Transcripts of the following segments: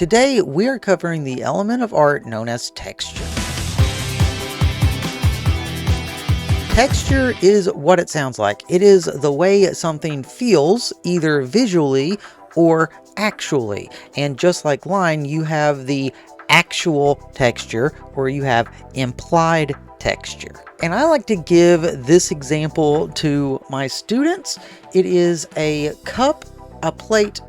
Today, we are covering the element of art known as texture. Texture is what it sounds like. It is the way something feels, either visually or actually. And just like line, you have the actual texture or you have implied texture. And I like to give this example to my students. It is a cup, a plate,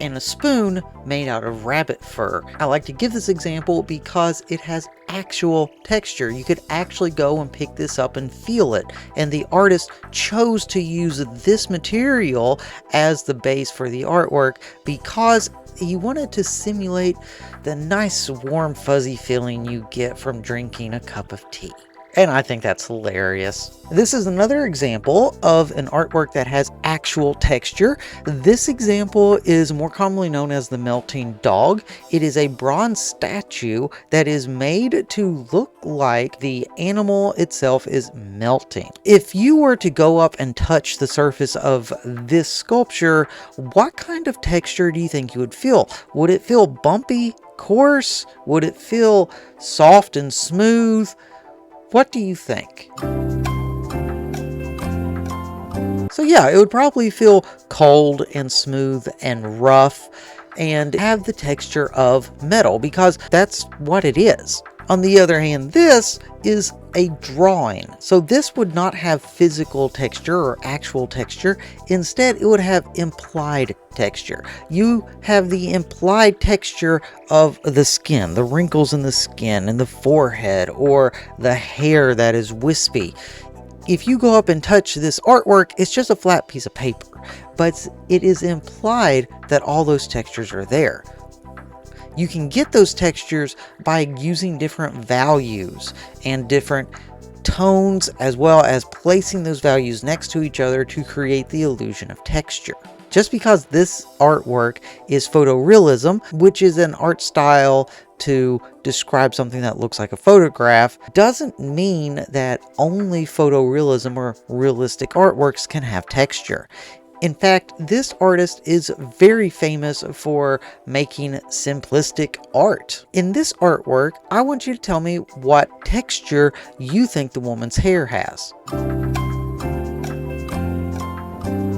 and a spoon made out of rabbit fur. I like to give this example because it has actual texture. You could actually go and pick this up and feel it. And the artist chose to use this material as the base for the artwork because he wanted to simulate the nice warm fuzzy feeling you get from drinking a cup of tea. And I think that's hilarious. This is another example of an artwork that has actual texture. This example is more commonly known as the melting dog. It is a bronze statue that is made to look like the animal itself is melting. If you were to go up and touch the surface of this sculpture, what kind of texture do you think you would feel? Would it feel bumpy, coarse? Would it feel soft and smooth? What do you think? So yeah, it would probably feel cold and smooth and rough and have the texture of metal because that's what it is. On the other hand, this is a drawing. So this would not have physical texture or actual texture. Instead, it would have implied texture. You have the implied texture of the skin, the wrinkles in the skin and the forehead, or the hair that is wispy. If you go up and touch this artwork, it's just a flat piece of paper, but it is implied that all those textures are there. You can get those textures by using different values and different tones, as well as placing those values next to each other to create the illusion of texture. Just because this artwork is photorealism, which is an art style to describe something that looks like a photograph, doesn't mean that only photorealism or realistic artworks can have texture. In fact, this artist is very famous for making simplistic art. In this artwork, I want you to tell me what texture you think the woman's hair has.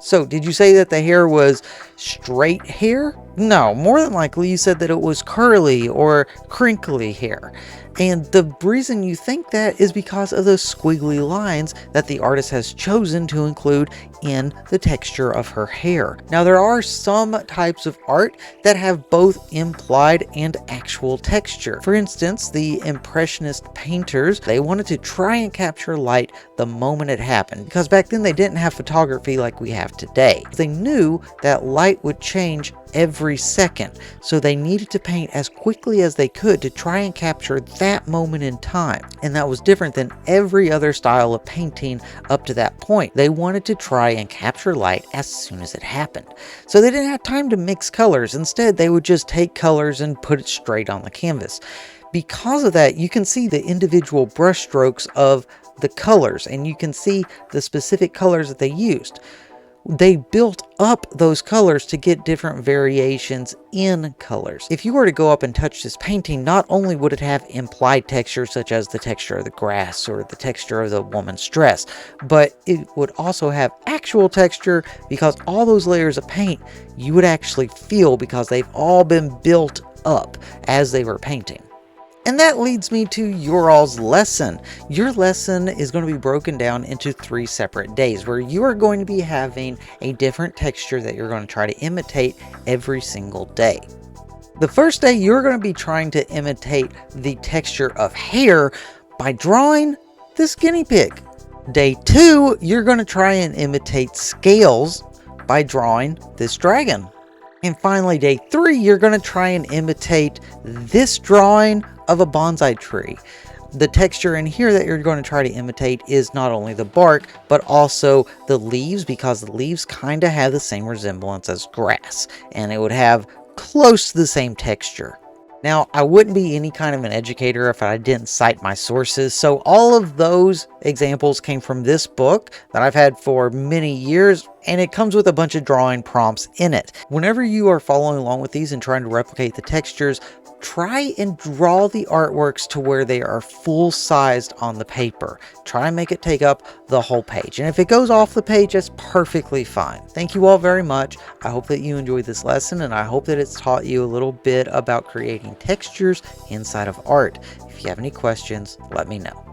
So, did you say that the hair was straight hair? No, more than likely you said that it was curly or crinkly hair. And the reason you think that is because of those squiggly lines that the artist has chosen to include in the texture of her hair. Now, there are some types of art that have both implied and actual texture. For instance, the Impressionist painters, they wanted to try and capture light the moment it happened, because back then they didn't have photography like we have today. They knew that light would change every second, so they needed to paint as quickly as they could to try and capture that moment in time. And that was different than every other style of painting up to that point. They wanted to try and capture light as soon as it happened. So they didn't have time to mix colors. Instead, they would just take colors and put it straight on the canvas. Because of that, you can see the individual brush strokes of the colors, and you can see the specific colors that they used. They built up those colors to get different variations in colors. If you were to go up and touch this painting, not only would it have implied texture such as the texture of the grass or the texture of the woman's dress, but it would also have actual texture because all those layers of paint you would actually feel because they've all been built up as they were painting. And that leads me to your all's lesson. Your lesson is going to be broken down into 3 separate days where you are going to be having a different texture that you're going to try to imitate every single day. The first day, you're going to be trying to imitate the texture of hair by drawing this guinea pig. Day 2, you're going to try and imitate scales by drawing this dragon. And finally, day 3, you're going to try and imitate this drawing of a bonsai tree. The texture in here that you're going to try to imitate is not only the bark, but also the leaves, because the leaves kind of have the same resemblance as grass, and it would have close to the same texture. Now, I wouldn't be any kind of an educator if I didn't cite my sources, so all of those examples came from this book that I've had for many years, and it comes with a bunch of drawing prompts in it. Whenever you are following along with these and trying to replicate the textures, try and draw the artworks to where they are full-sized on the paper. Try and make it take up the whole page. And if it goes off the page, that's perfectly fine. Thank you all very much. I hope that you enjoyed this lesson, and I hope that it's taught you a little bit about creating textures inside of art. If you have any questions, let me know.